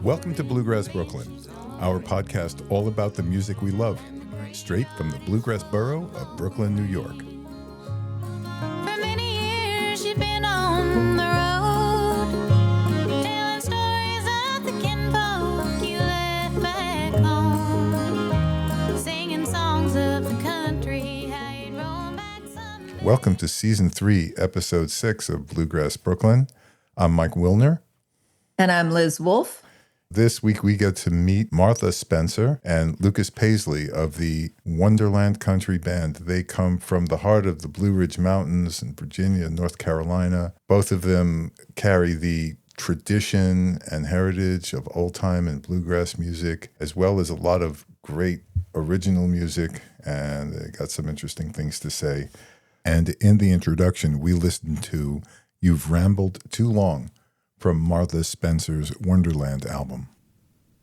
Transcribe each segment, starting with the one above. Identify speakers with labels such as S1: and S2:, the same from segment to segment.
S1: Welcome to Bluegrass Brooklyn, our podcast all about the music we love, straight from the Bluegrass borough of Brooklyn, New York.
S2: For many years you've been on the road, telling stories of the kinfolk you left back home, singing songs of the country, how you'd roam back someday.
S1: Welcome to Season 3, Episode 6 of Bluegrass Brooklyn. I'm Mike Wilner.
S3: And I'm Liz Wolfe.
S1: This week we get to meet Martha Spencer and Lucas Pasley of the Wonderland Country Band. They come from the heart of the Blue Ridge Mountains in Virginia, North Carolina. Both of them carry the tradition and heritage of old time and bluegrass music, as well as a lot of great original music, and they got some interesting things to say. And in the introduction, we listened to You've Rambled Too Long from Martha Spencer's Wonderland album.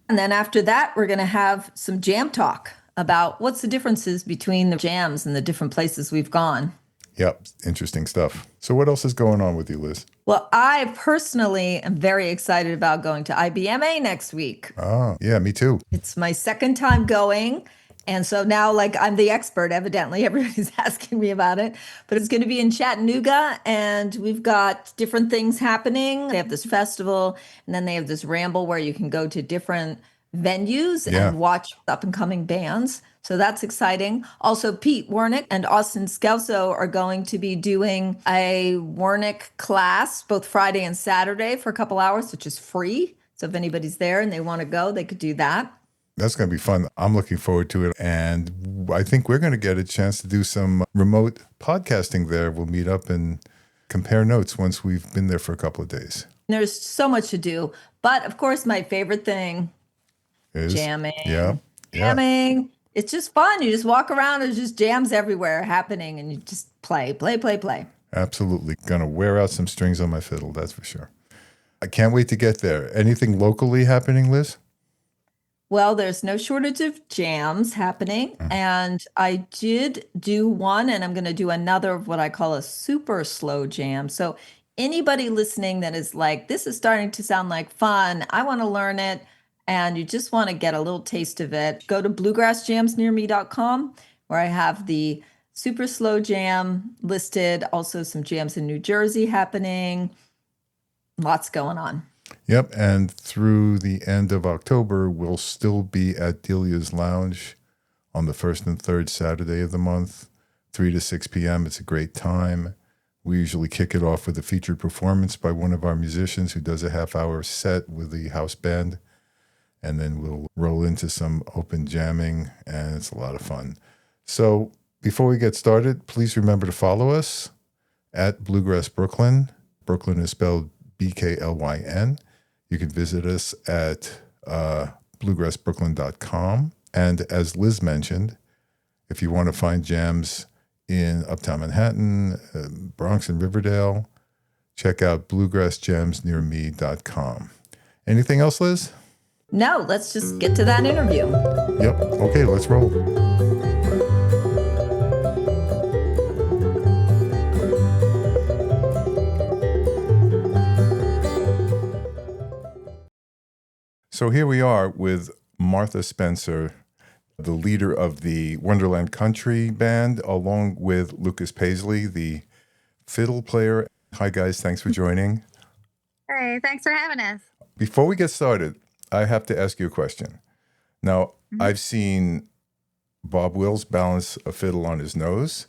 S3: And then after that, we're going to have some jam talk about what's the differences between the jams and the different places we've gone.
S1: Yep, interesting stuff. So what else is going on with you, Liz?
S3: Well, I personally am very excited about going to IBMA next week.
S1: Oh, yeah, me too.
S3: It's my second time going. And so now, I'm the expert, evidently. Everybody's asking me about it. But it's going to be in Chattanooga, and we've got different things happening. They have this festival, and then they have this ramble where you can go to different venues and watch up-and-coming bands. So that's exciting. Also, Pete Wernick and Austin Scalzo are going to be doing a Wernick class both Friday and Saturday for a couple hours, which is free. So if anybody's there and they want to go, they could do that.
S1: That's going to be fun. I'm looking forward to it. And I think we're going to get a chance to do some remote podcasting there. We'll meet up and compare notes once we've been there for a couple of days.
S3: There's so much to do. But of course, my favorite thing is jamming.
S1: Yeah.
S3: Jamming. It's just fun. You just walk around. There's just jams everywhere happening. And you just play.
S1: Absolutely. Going to wear out some strings on my fiddle. That's for sure. I can't wait to get there. Anything locally happening, Liz?
S3: Well, there's no shortage of jams happening, and I did do one, and I'm going to do another of what I call a super slow jam. So anybody listening that is like, this is starting to sound like fun, I want to learn it, and you just want to get a little taste of it, go to bluegrassjamsnearme.com, where I have the super slow jam listed, also some jams in New Jersey happening, lots going on.
S1: Yep, and through the end of October, we'll still be at Delia's Lounge on the first and third Saturday of the month, 3 to 6 p.m. It's a great time. We usually kick it off with a featured performance by one of our musicians who does a half-hour set with the house band, and then we'll roll into some open jamming, and it's a lot of fun. So before we get started, please remember to follow us at Bluegrass Brooklyn. Brooklyn is spelled BKLYN. You can visit us at bluegrassbrooklyn.com. And as Liz mentioned, if you want to find jams in Uptown Manhattan, Bronx and Riverdale, check out bluegrassjamsnearme.com. Anything else, Liz?
S3: No, let's just get to that interview.
S1: Yep. Okay, let's roll. So here we are with Martha Spencer, the leader of the Wonderland Country Band, along with Lucas Pasley, the fiddle player. Hi, guys. Thanks for joining.
S4: Hey, thanks for having us.
S1: Before we get started, I have to ask you a question. Now, I've seen Bob Wills balance a fiddle on his nose.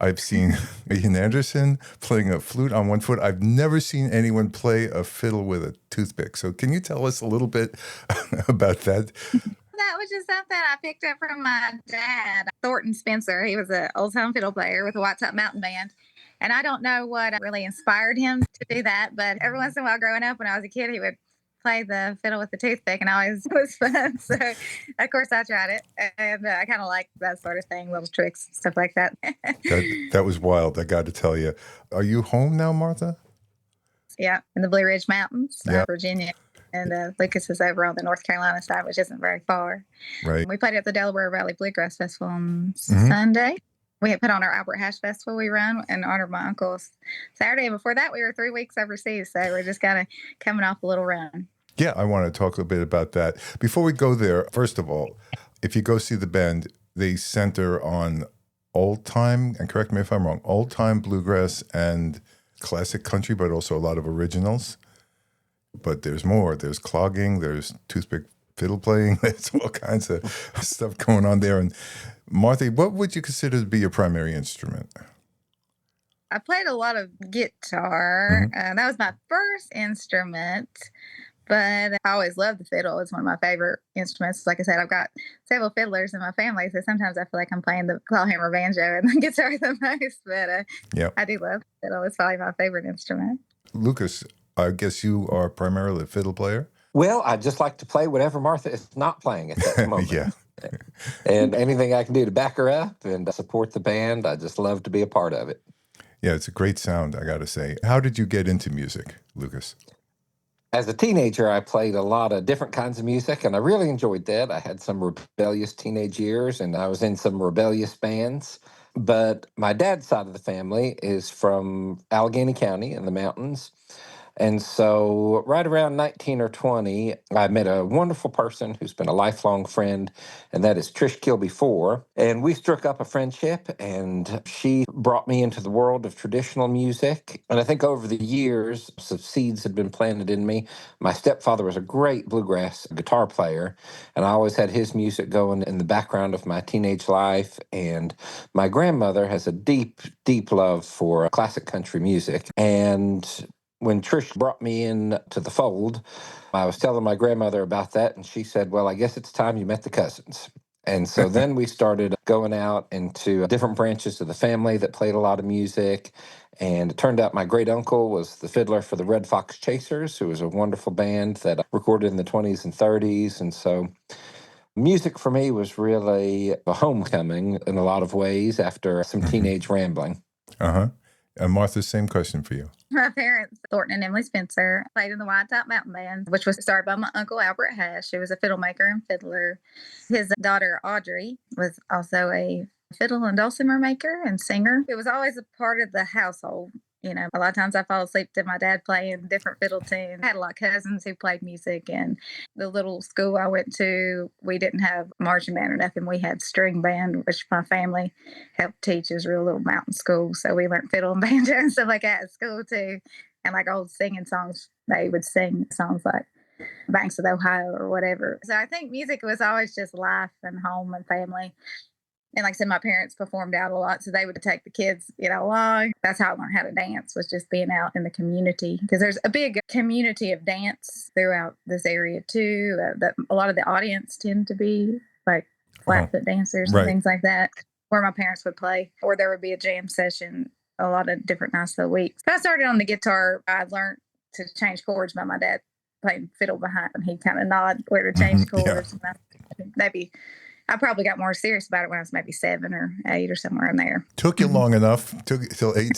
S1: I've seen Ian Anderson playing a flute on one foot. I've never seen anyone play a fiddle with a toothpick. So can you tell us a little bit about that?
S4: That was just something I picked up from my dad, Thornton Spencer. He was an old-time fiddle player with the White Top Mountain Band. And I don't know what really inspired him to do that, but every once in a while growing up when I was a kid, he would play the fiddle with the toothpick, and always was fun. So, of course, I tried it, and I kind of like that sort of thing, little tricks, stuff like that.
S1: That was wild, I got to tell you. Are you home now, Martha?
S4: Yeah, in the Blue Ridge Mountains,
S1: Yeah.
S4: Virginia. And Lucas is over on the North Carolina side, which isn't very far.
S1: Right.
S4: We played at the Delaware Valley Bluegrass Festival on Sunday. We had put on our Albert Hash Festival we run in honor of my uncle's Saturday. And before that, we were 3 weeks overseas. So we're just kind of coming off a little run.
S1: Yeah, I want to talk a bit about that. Before we go there, first of all, if you go see the band, they center on old time, and correct me if I'm wrong, old time bluegrass and classic country, but also a lot of originals. But there's more. There's clogging, there's toothpick fiddle playing, there's all kinds of stuff going on there. And Martha, what would you consider to be your primary instrument?
S4: I played a lot of guitar. That was my first instrument, but I always loved the fiddle. It's one of my favorite instruments. Like I said, I've got several fiddlers in my family, so sometimes I feel like I'm playing the clawhammer banjo and the guitar the most, but I do love the fiddle. It's probably my favorite instrument.
S1: Lucas, I guess you are primarily a fiddle player?
S5: Well, I just like to play whatever Martha is not playing at that moment.
S1: Yeah.
S5: And anything I can do to back her up and support the band, I just love to be a part of it.
S1: Yeah, it's a great sound, I got to say. How did you get into music, Lucas?
S5: As a teenager, I played a lot of different kinds of music, and I really enjoyed that. I had some rebellious teenage years, and I was in some rebellious bands. But my dad's side of the family is from Allegheny County in the mountains. And so right around 19 or 20, I met a wonderful person who's been a lifelong friend, and that is Trish Kilby-Four. And we struck up a friendship, and she brought me into the world of traditional music. And I think over the years, some seeds had been planted in me. My stepfather was a great bluegrass guitar player, and I always had his music going in the background of my teenage life. And my grandmother has a deep, deep love for classic country music. And when Trish brought me in to the fold, I was telling my grandmother about that, and she said, well, I guess it's time you met the cousins. And so then we started going out into different branches of the family that played a lot of music. And it turned out my great uncle was the fiddler for the Red Fox Chasers, who was a wonderful band that recorded in the 20s and 30s. And so music for me was really a homecoming in a lot of ways after some teenage rambling.
S1: Uh-huh. And Martha, same question for you.
S4: My parents, Thornton and Emily Spencer, played in the White Top Mountain Band, which was started by my uncle Albert Hash, who was a fiddle maker and fiddler. His daughter Audrey was also a fiddle and dulcimer maker and singer. It was always a part of the household. You know, a lot of times I fall asleep to my dad playing different fiddle tunes. I had a lot of cousins who played music, and the little school I went to, we didn't have marching band or nothing. We had string band, which my family helped teach. It was a real little mountain school, so we learned fiddle and banjo and stuff like that at school too. And like old singing songs, they would sing songs like Banks of Ohio or whatever. So I think music was always just life and home and family. And like I said, my parents performed out a lot, so they would take the kids, along. That's how I learned how to dance, was just being out in the community. Because there's a big community of dance throughout this area, too. That a lot of the audience tend to be like flatfoot dancers and things like that, where my parents would play. Or there would be a jam session a lot of different nights of the week. So I started on the guitar. I learned to change chords by my dad playing fiddle behind, and he'd kind of nod where to change chords. And I probably got more serious about it when I was maybe 7 or 8 or somewhere in there.
S1: Took you long enough. Took till 8.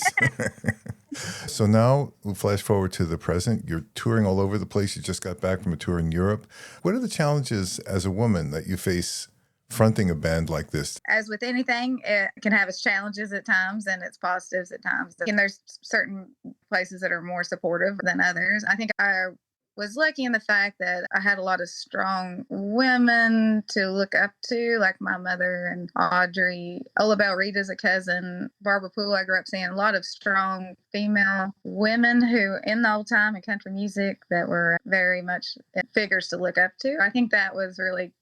S1: So now we'll flash forward to the present. You're touring all over the place. You just got back from a tour in Europe. What are the challenges as a woman that you face fronting a band like this?
S4: As with anything, it can have its challenges at times and its positives at times. And there's certain places that are more supportive than others. I think I was lucky in the fact that I had a lot of strong women to look up to, like my mother and Audrey. Ola Bell Reed is a cousin. Barbara Poole, I grew up seeing a lot of strong female women who, in the old time in country music, that were very much figures to look up to. I think that was really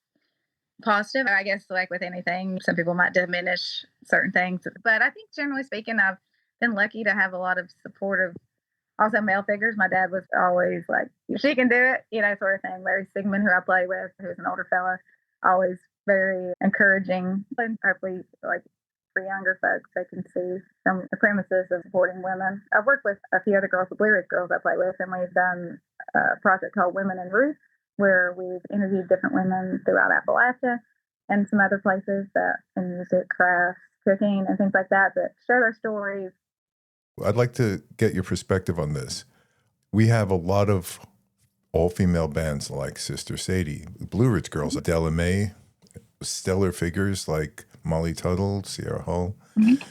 S4: positive. I guess, like with anything, some people might diminish certain things. But I think, generally speaking, I've been lucky to have a lot of supportive also male figures. My dad was always like, she can do it, sort of thing. Larry Sigmund, who I play with, who's an older fella, always very encouraging. And hopefully, like, for younger folks, they can see some of the premises of supporting women. I've worked with a few other girls, the Blue Ridge girls I play with, and we've done a project called Women in Roots, where we've interviewed different women throughout Appalachia and some other places that in music, crafts, cooking, and things like that share their stories.
S1: I'd like to get your perspective on this. We have a lot of all-female bands like Sister Sadie, Blue Ridge Girls, Della Mae, stellar figures like Molly Tuttle, Sierra Hull.
S4: Mhm.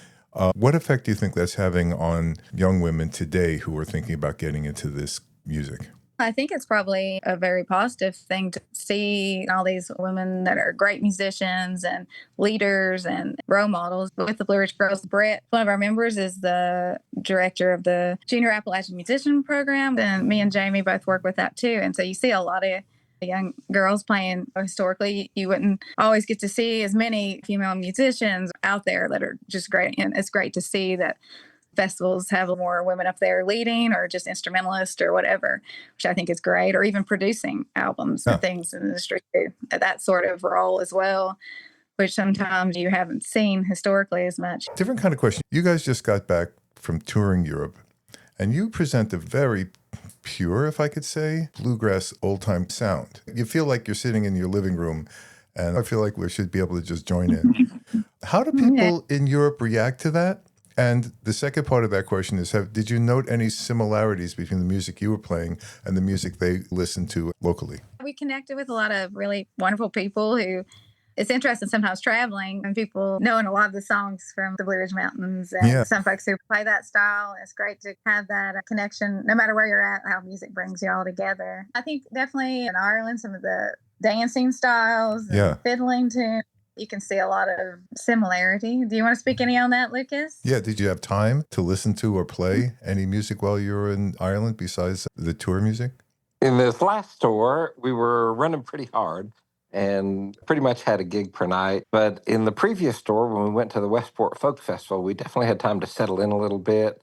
S1: What effect do you think that's having on young women today who are thinking about getting into this music?
S4: I think it's probably a very positive thing to see all these women that are great musicians and leaders and role models. With the Blue Ridge Girls, Brett, one of our members, is the director of the Junior Appalachian Musician Program. And me and Jamie both work with that too. And so you see a lot of young girls playing. Historically, you wouldn't always get to see as many female musicians out there that are just great. And it's great to see that festivals have more women up there leading or just instrumentalists or whatever, which I think is great, or even producing albums and things in the industry too. That sort of role as well, which sometimes you haven't seen historically as much.
S1: Different kind of question. You guys just got back from touring Europe, and you present a very pure, if I could say, bluegrass old-time sound. You feel like you're sitting in your living room, and I feel like we should be able to just join in. How do people in Europe react to that? And the second part of that question is, did you note any similarities between the music you were playing and the music they listened to locally?
S4: We connected with a lot of really wonderful people who it's interesting sometimes traveling and people knowing a lot of the songs from the Blue Ridge Mountains and some folks who play that style. It's great to have that connection no matter where you're at, how music brings you all together. I think definitely in Ireland, some of the dancing styles, and fiddling tunes, you can see a lot of similarity. Do you want to speak any on that, Lucas?
S1: Yeah. Did you have time to listen to or play any music while you were in Ireland besides the tour music?
S5: In this last tour, we were running pretty hard and pretty much had a gig per night. But in the previous tour, when we went to the Westport Folk Festival, we definitely had time to settle in a little bit.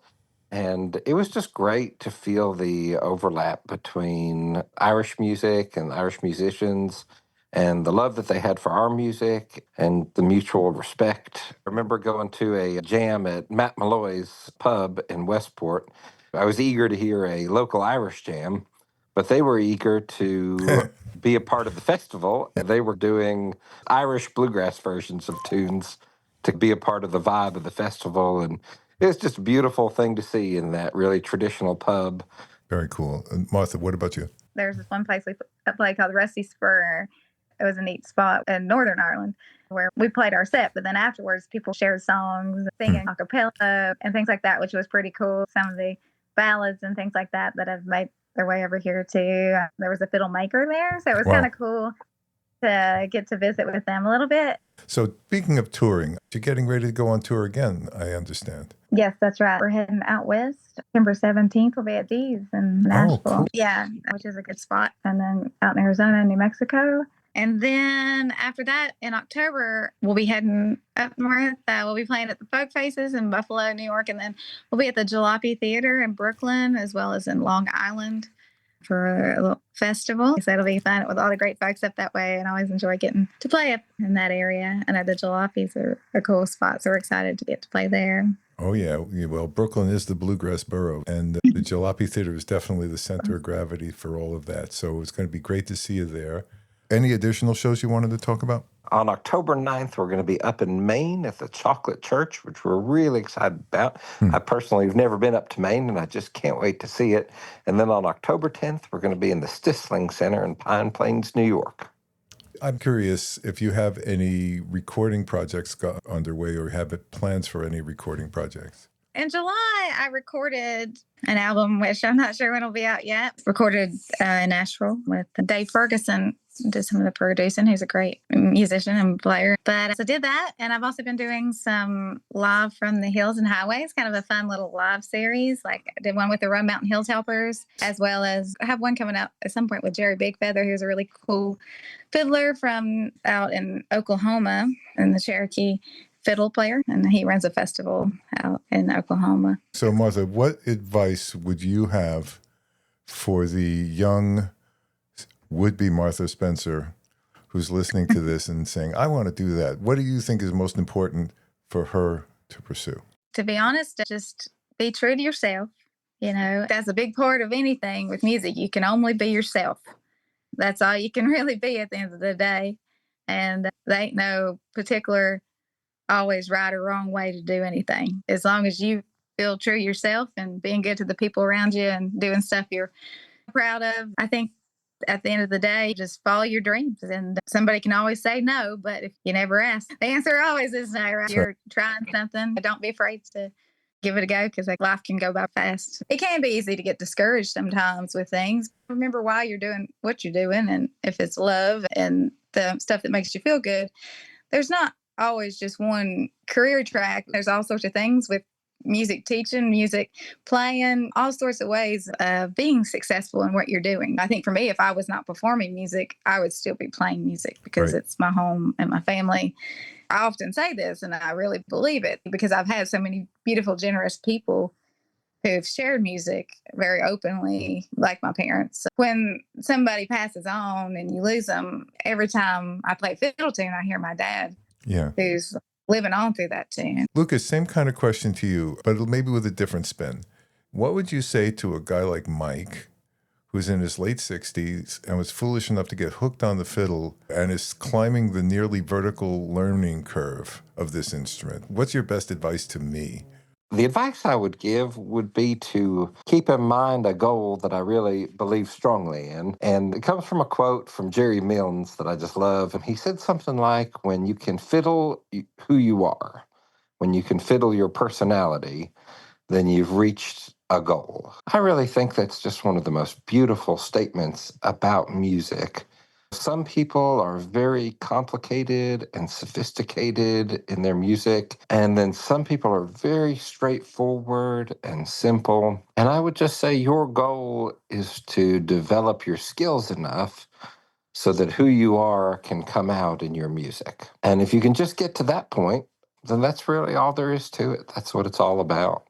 S5: And it was just great to feel the overlap between Irish music and Irish musicians and the love that they had for our music and the mutual respect. I remember going to a jam at Matt Malloy's pub in Westport. I was eager to hear a local Irish jam, but they were eager to be a part of the festival. They were doing Irish bluegrass versions of tunes to be a part of the vibe of the festival. And it's just a beautiful thing to see in that really traditional pub.
S1: Very cool. And Martha, what about you?
S4: There's this one place we play called Rusty Spur. It was a neat spot in Northern Ireland where we played our set, but then afterwards people shared songs, singing a cappella and things like that, which was pretty cool. Some of the ballads and things like that have made their way over here too. There was a fiddle maker there, so it was kind of cool to get to visit with them a little bit.
S1: So speaking of touring, you're getting ready to go on tour again, I understand.
S4: Yes, that's right. We're heading out west. September 17th, we'll be at Dee's in Nashville.
S1: Oh, cool.
S4: Yeah, which is a good spot. And then out in Arizona and New Mexico. And then after that, in October, we'll be heading up north. We'll be playing at the Folk Faces in Buffalo, New York. And then we'll be at the Jalopy Theater in Brooklyn, as well as in Long Island for a little festival. So it'll be fun with all the great folks up that way. And I always enjoy getting to play up in that area. And the Jalopies are a cool spot. So we're excited to get to play there.
S1: Oh, yeah. Well, Brooklyn is the bluegrass borough, and the Jalopy Theater is definitely the center of gravity for all of that. So it's going to be great to see you there. Any additional shows you wanted to talk about?
S5: On October 9th, we're going to be up in Maine at the Chocolate Church, which we're really excited about. I personally have never been up to Maine, and I just can't wait to see it. And then on October 10th, we're going to be in the Stisling Center in Pine Plains, New York.
S1: I'm curious if you have any recording projects underway or have plans for any recording projects.
S4: In July, I recorded an album, which I'm not sure when it'll be out yet. Recorded in Nashville with Dave Ferguson, did some of the producing. He's a great musician and player. But I did that, and I've also been doing some live from the hills and highways, kind of a fun little live series. Like I did one with the Run Mountain Hills Helpers, as well as I have one coming out at some point with Jerry Bigfeather, who's a really cool fiddler from out in Oklahoma in the Cherokee fiddle player, and he runs a festival out in Oklahoma.
S1: So, Martha, what advice would you have for the young would-be Martha Spencer who's listening to this and saying, I want to do that? What do you think is most important for her to pursue?
S4: To be honest, just be true to yourself. You know, that's a big part of anything with music. You can only be yourself. That's all you can really be at the end of the day. And there ain't no particular always right or wrong way to do anything. As long as you feel true to yourself and being good to the people around you and doing stuff you're proud of, I think At the end of the day, just follow your dreams. And somebody can always say no, but if you never ask, the answer always is no, right? You're trying something. Don't be afraid to give it a go, because life can go by fast. It can be easy to get discouraged sometimes with things. Remember why you're doing what you're doing. And if it's love and the stuff that makes you feel good, there's not always just one career track. There's all sorts of things with music teaching, music playing, all sorts of ways of being successful in what you're doing. I think for me, if I was not performing music, I would still be playing music because it's my home and my family. I often say this, and I really believe it, because I've had so many beautiful, generous people who've shared music very openly, like my parents. When somebody passes on and you lose them, every time I play fiddle tune, I hear my dad, who's living on through that tune.
S1: Lucas, same kind of question to you, but maybe with a different spin. What would you say to a guy like Mike, who's in his late 60s and was foolish enough to get hooked on the fiddle and is climbing the nearly vertical learning curve of this instrument? What's your best advice to me?
S5: The advice I would give would be to keep in mind a goal that I really believe strongly in. And it comes from a quote from Jerry Milnes that I just love. And he said something like, when you can fiddle who you are, when you can fiddle your personality, then you've reached a goal. I really think that's just one of the most beautiful statements about music. Some people are very complicated and sophisticated in their music, and then some people are very straightforward and simple. And I would just say your goal is to develop your skills enough so that who you are can come out in your music. And if you can just get to that point, then that's really all there is to it. That's what it's all about.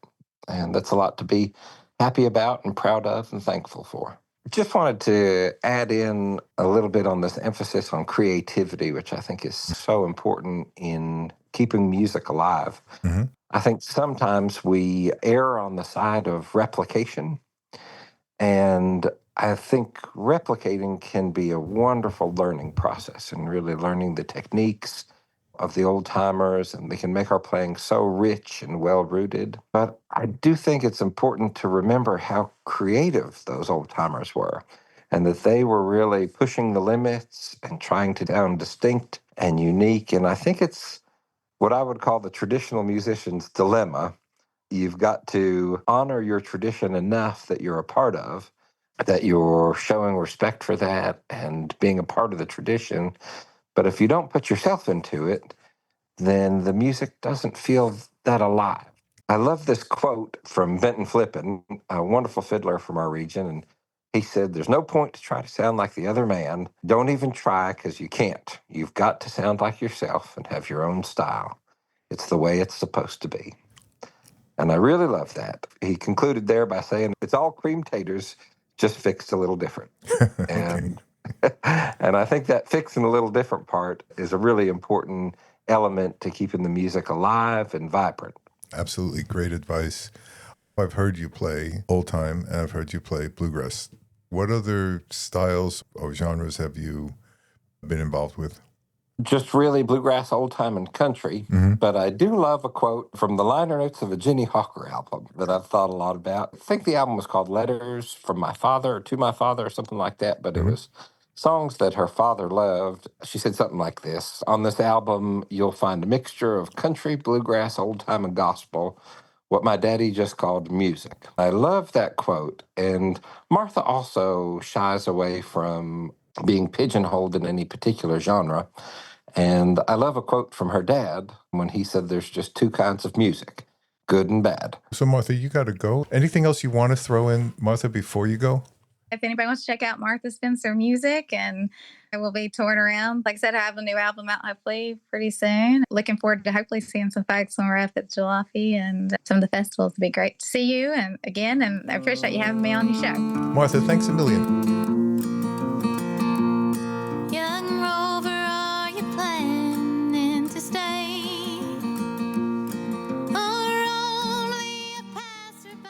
S5: And that's a lot to be happy about and proud of and thankful for. Just wanted to add in a little bit on this emphasis on creativity, which I think is so important in keeping music alive.
S1: Mm-hmm.
S5: I think sometimes we err on the side of replication, and I think replicating can be a wonderful learning process and really learning the techniques of the old timers, and they can make our playing so rich and well rooted. But I do think it's important to remember how creative those old timers were, and that they were really pushing the limits and trying to sound distinct and unique. And I think it's what I would call the traditional musician's dilemma. You've got to honor your tradition enough that you're a part of, that you're showing respect for that and being a part of the tradition. But if you don't put yourself into it, then the music doesn't feel that alive. I love this quote from Benton Flippin, a wonderful fiddler from our region. And he said, "There's no point to try to sound like the other man. Don't even try, because you can't. You've got to sound like yourself and have your own style. It's the way it's supposed to be." And I really love that. He concluded there by saying, "It's all cream taters, just fixed a little different." And and I think that fixing a little different part is a really important element to keeping the music alive and vibrant.
S1: Absolutely great advice. I've heard you play old time and I've heard you play bluegrass. What other styles or genres have you been involved with?
S5: Just really bluegrass, old time, and country.
S1: Mm-hmm.
S5: But I do love a quote from the liner notes of a Jenny Hawker album that I've thought a lot about. I think the album was called Letters from My Father or To My Father or something like that, but
S1: Mm-hmm.
S5: it was songs that her father loved. She said something like this: "On this album, you'll find a mixture of country, bluegrass, old time, and gospel, what my daddy just called music." I love that quote. And Martha also shies away from being pigeonholed in any particular genre. And I love a quote from her dad when he said there's just two kinds of music, good and bad.
S1: So, Martha, you got to go. Anything else you want to throw in, Martha, before you go?
S4: If anybody wants to check out Martha Spencer music, and I will be touring around. Like I said, I have a new album out hopefully pretty soon. Looking forward to hopefully seeing some folks when we're up at Jalopy and some of the festivals. It'll be great to see you and I appreciate you having me on your show.
S1: Martha, thanks a million.
S2: Young Rover, are you planning to stay? Or only a passerby?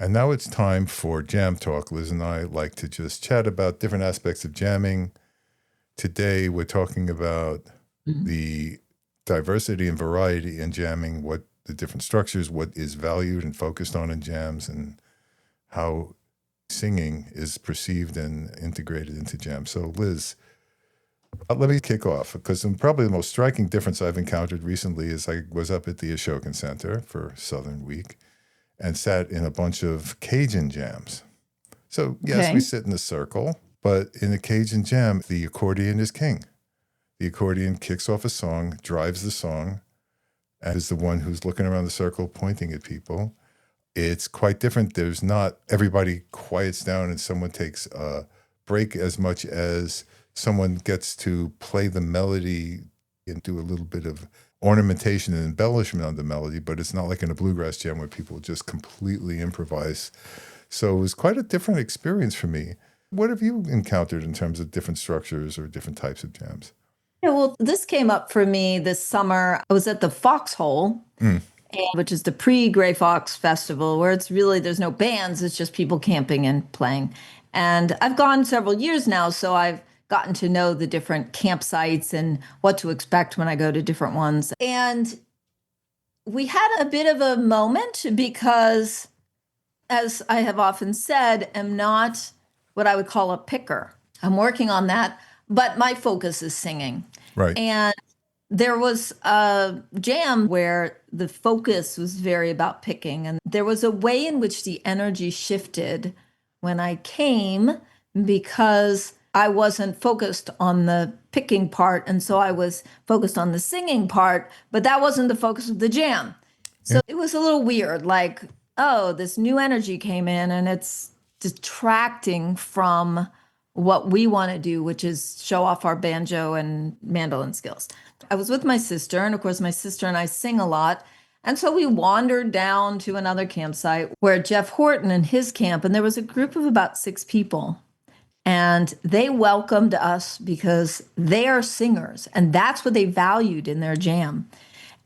S1: And now it's time for Jam Talk. Liz and I like to just chat about different aspects of jamming. Today, we're talking about the diversity and variety in jamming, what the different structures, what is valued and focused on in jams, and how singing is perceived and integrated into jam. So Liz, let me kick off because probably the most striking difference I've encountered recently is I was up at the Ashokan Center for Southern Week and sat in a bunch of Cajun jams. So yes,
S3: Okay.
S1: we sit in a circle, but in a Cajun jam, the accordion is king. The accordion kicks off a song, drives the song, and is the one who's looking around the circle pointing at people. It's quite different. There's not everybody quiets down and someone takes a break as much as someone gets to play the melody and do a little bit of ornamentation and embellishment on the melody, but it's not like in a bluegrass jam where people just completely improvise. So it was quite a different experience for me. What have you encountered in terms of different structures or different types of jams?
S3: Yeah, well, this came up for me this summer. I was at the Foxhole, which is the pre-Gray Fox Festival, where it's really, there's no bands, it's just people camping and playing. And I've gone several years now, so I've gotten to know the different campsites and what to expect when I go to different ones. And we had a bit of a moment because, as I have often said, am not what I would call a picker. I'm working on that, but my focus is singing.
S1: Right.
S3: And there was a jam where the focus was very about picking. And there was a way in which the energy shifted when I came because I wasn't focused on the picking part. And so I was focused on the singing part, but that wasn't the focus of the jam. So it was a little weird, like, oh, this new energy came in and it's detracting from what we want to do, which is show off our banjo and mandolin skills. I was with my sister, and of course, my sister and I sing a lot. And so we wandered down to another campsite where Jeff Horton and his camp, and there was a group of about 6 people. And they welcomed us because they are singers, and that's what they valued in their jam.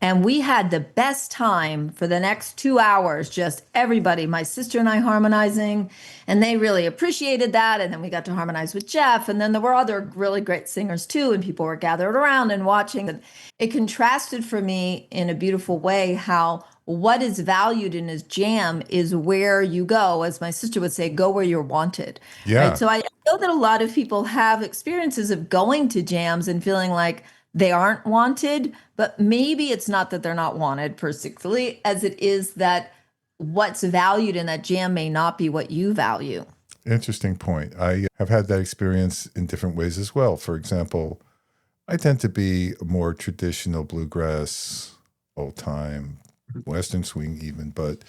S3: And we had the best time for the next 2 hours, just everybody, my sister and I harmonizing, and they really appreciated that. And then we got to harmonize with Jeff. And then there were other really great singers too, and people were gathered around and watching. And it contrasted for me in a beautiful way how what is valued in his jam is where you go, as my sister would say, go where you're wanted.
S1: Yeah.
S3: Right? So I know that a lot of people have experiences of going to jams and feeling like they aren't wanted, but maybe it's not that they're not wanted particularly as it is that what's valued in that jam may not be what you value.
S1: Interesting point. I have had that experience in different ways as well. For example, I tend to be a more traditional bluegrass, old time, Western swing even, but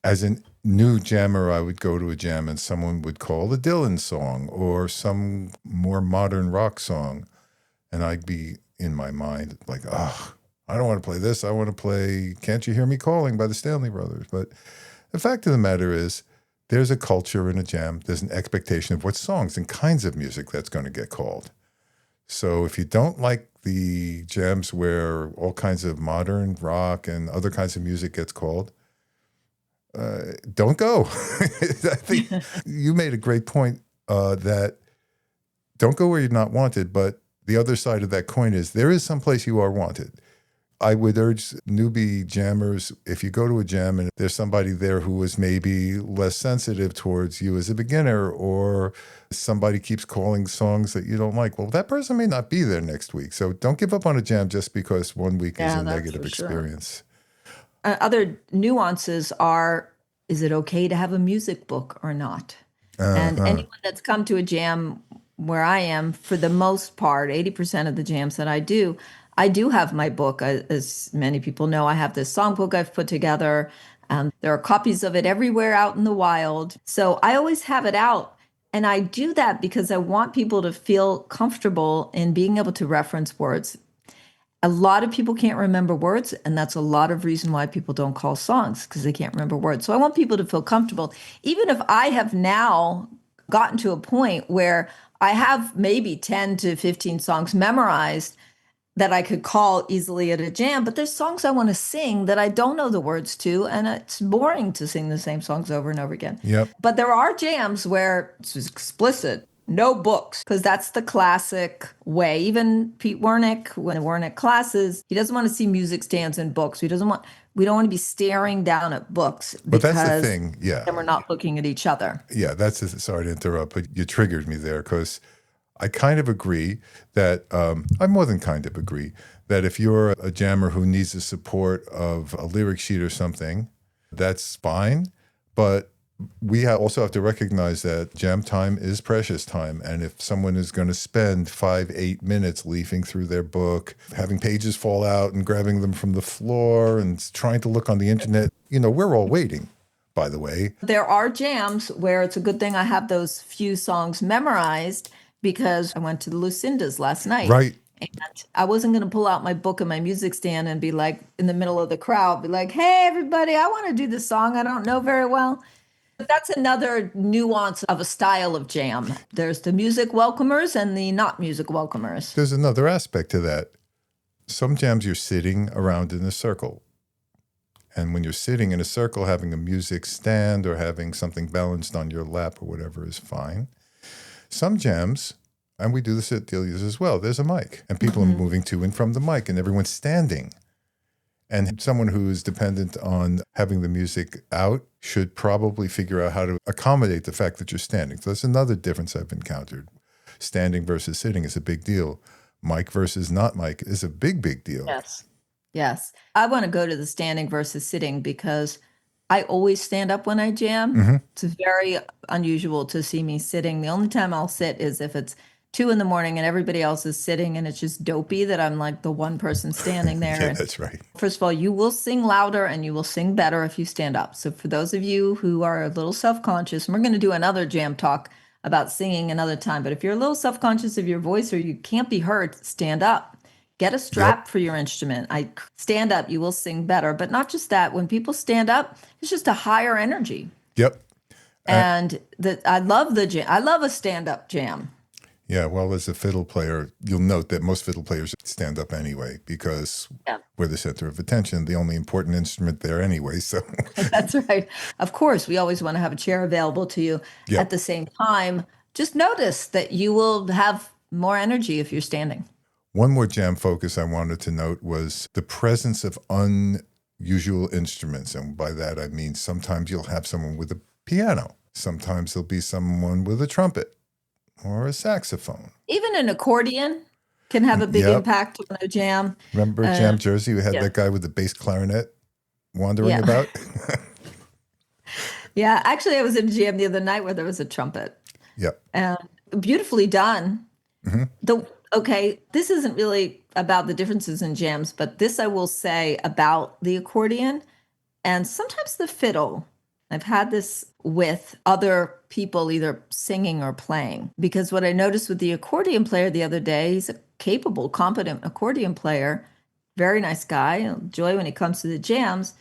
S1: as a new jammer, I would go to a jam and someone would call a Dylan song or some more modern rock song. And I'd be in my mind like, oh, I don't want to play this. I want to play Can't You Hear Me Calling by the Stanley Brothers. But the fact of the matter is there's a culture in a jam. There's an expectation of what songs and kinds of music that's going to get called. So if you don't like the jams where all kinds of modern rock and other kinds of music gets called, don't go. I think you made a great point that don't go where you're not wanted, but the other side of that coin is there is some place you are wanted. I would urge newbie jammers, if you go to a jam and there's somebody there who is maybe less sensitive towards you as a beginner, or somebody keeps calling songs that you don't like, well, that person may not be there next week. So don't give up on a jam just because one week is a negative experience.
S3: Other nuances are, is it okay to have a music book or not? And anyone that's come to a jam where I am, for the most part, 80% of the jams that I do have my book. As many people know, I have this songbook I've put together. There are copies of it everywhere out in the wild. So I always have it out. And I do that because I want people to feel comfortable in being able to reference words. A lot of people can't remember words, and that's a lot of reason why people don't call songs, because they can't remember words. So I want people to feel comfortable. Even if I have now gotten to a point where I have maybe 10 to 15 songs memorized that I could call easily at a jam, but there's songs I want to sing that I don't know the words to, and it's boring to sing the same songs over and over again.
S1: Yep.
S3: But there are jams where it's explicit. no books, because that's the classic way. Even Pete Wernick, when the Wernick classes, he doesn't want to see music stands and books. We don't want to be staring down at books
S1: But that's the
S3: because
S1: thing. Yeah.
S3: then we're not looking at each other.
S1: Yeah, sorry to interrupt, but you triggered me there because I kind of agree that, I more than kind of agree, that if you're a jammer who needs the support of a lyric sheet or something, that's fine. But we also have to recognize that jam time is precious time. And if someone is going to spend 5-8 minutes leafing through their book, having pages fall out and grabbing them from the floor and trying to look on the internet, we're all waiting, by the way.
S3: There are jams where it's a good thing I have those few songs memorized because I went to the Lucinda's last night.
S1: Right.
S3: And I wasn't going to pull out my book and my music stand and be like in the middle of the crowd, be like, hey, everybody, I want to do this song I don't know very well. But that's another nuance of a style of jam. There's the music welcomers and the not music welcomers.
S1: There's another aspect to that. Some jams you're sitting around in a circle. And when you're sitting in a circle, having a music stand or having something balanced on your lap or whatever is fine. Some jams, and we do this at Delia's as well, there's a mic. And people are moving to and from the mic and everyone's standing. And someone who is dependent on having the music out should probably figure out how to accommodate the fact that you're standing. So that's another difference I've encountered. Standing versus sitting is a big deal. Mic versus not mic is a big, big deal.
S3: Yes. I want to go to the standing versus sitting because I always stand up when I jam. It's very unusual to see me sitting. The only time I'll sit is if it's 2 a.m. and everybody else is sitting and it's just dopey that I'm like the one person standing there.
S1: Yeah, that's right.
S3: First of all, you will sing louder and you will sing better if you stand up. So for those of you who are a little self-conscious, and we're going to do another jam talk about singing another time, but if you're a little self-conscious of your voice or you can't be heard, stand up. Get a strap for your instrument. Stand up, you will sing better. But not just that, when people stand up, it's just a higher energy.
S1: Yep.
S3: And I love the jam. I love a stand-up jam.
S1: Yeah, well, as a fiddle player, you'll note that most fiddle players stand up anyway because we're the center of attention, the only important instrument there anyway. So
S3: That's right. Of course, we always want to have a chair available to you. At the same time, just notice that you will have more energy if you're standing.
S1: One more jam focus I wanted to note was the presence of unusual instruments. And by that, I mean sometimes you'll have someone with a piano. Sometimes there'll be someone with a trumpet or a saxophone.
S3: Even an accordion can have a big impact on a jam.
S1: Remember Jam Jersey? We had that guy with the bass clarinet wandering about.
S3: Yeah, actually, I was in a jam the other night where there was a trumpet.
S1: Yep.
S3: Beautifully done. Okay, this isn't really about the differences in jams, but this I will say about the accordion and sometimes the fiddle. I've had this with other people either singing or playing, because what I noticed with the accordion player the other day, he's a capable, competent accordion player, very nice guy, joy when he comes to the jams.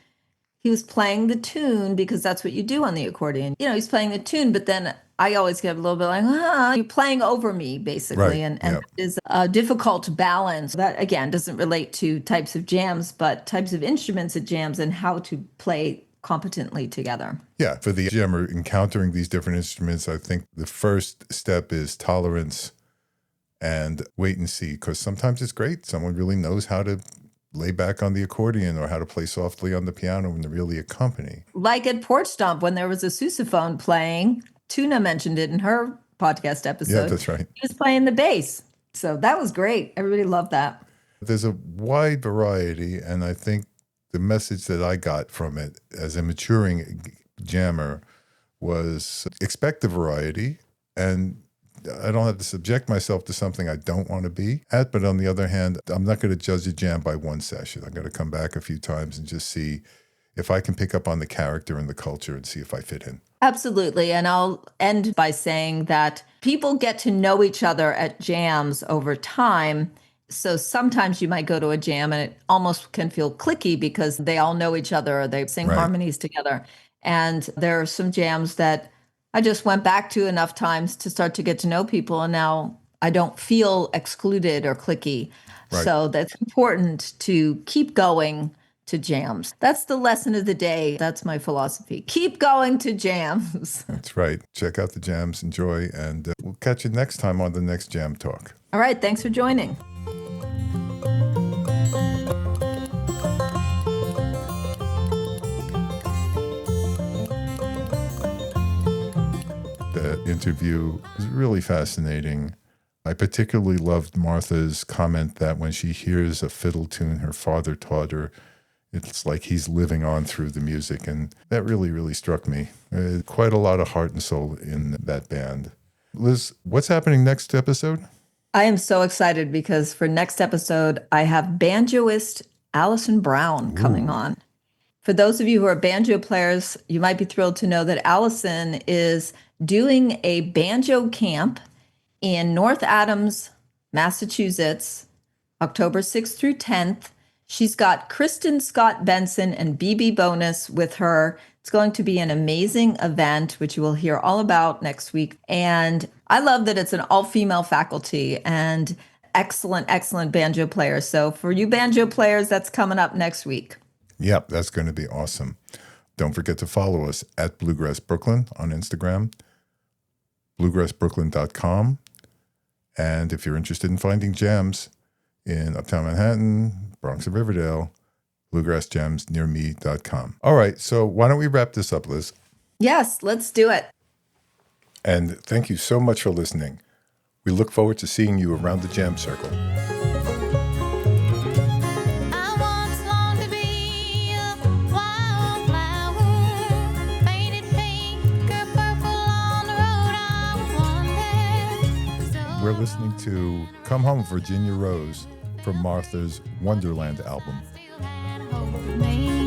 S3: He was playing the tune because that's what you do on the accordion. He's playing the tune, but then I always get a little bit like, you're playing over me, basically.
S1: Right.
S3: And that is a difficult balance. That, again, doesn't relate to types of jams, but types of instruments at jams and how to play competently together.
S1: Yeah, for the jammer encountering these different instruments, I think the first step is tolerance and wait and see, because sometimes it's great. Someone really knows how to lay back on the accordion or how to play softly on the piano and really accompany.
S3: Like at Porch Stomp, when there was a sousaphone playing, Tuna mentioned it in her podcast episode.
S1: Yeah, that's right.
S3: He was playing the bass. So that was great. Everybody loved that.
S1: There's a wide variety, and I think the message that I got from it as a maturing jammer was expect the variety, and I don't have to subject myself to something I don't want to be at. But on the other hand, I'm not going to judge a jam by one session. I'm going to come back a few times and just see if I can pick up on the character and the culture and see if I fit in.
S3: Absolutely. And I'll end by saying that people get to know each other at jams over time. So sometimes you might go to a jam and it almost can feel cliquey because they all know each other or they sing harmonies together. And there are some jams that I just went back to enough times to start to get to know people. And now I don't feel excluded or cliquey. Right. So that's important to keep going, to jams. That's the lesson of the day. That's my philosophy. Keep going to jams.
S1: That's right. Check out the jams, enjoy, and we'll catch you next time on the next Jam Talk.
S3: All right. Thanks for joining.
S1: The interview is really fascinating. I particularly loved Martha's comment that when she hears a fiddle tune her father taught her, it's like he's living on through the music. And that really, really struck me. Quite a lot of heart and soul in that band. Liz, what's happening next episode?
S3: I am so excited because for next episode, I have banjoist Allison Brown coming on. For those of you who are banjo players, you might be thrilled to know that Allison is doing a banjo camp in North Adams, Massachusetts, October 6th through 10th. She's got Kristen Scott Benson and BB Bonus with her. It's going to be an amazing event, which you will hear all about next week. And I love that it's an all-female faculty and excellent, excellent banjo players. So for you banjo players, that's coming up next week.
S1: Yep, that's going to be awesome. Don't forget to follow us at Bluegrass Brooklyn on Instagram, bluegrassbrooklyn.com. And if you're interested in finding jams in Uptown Manhattan, Bronx or Riverdale, bluegrassjamsnearme.com. All right, so why don't we wrap this up, Liz?
S3: Yes, let's do it.
S1: And thank you so much for listening. We look forward to seeing you around the Jam Circle.
S2: I once longed to be a wildflower, painted pink or purple on the road I wandered. So
S1: We're listening to Come Home, Virginia Rose from Martha's Wonderland album.
S2: still had hope of me.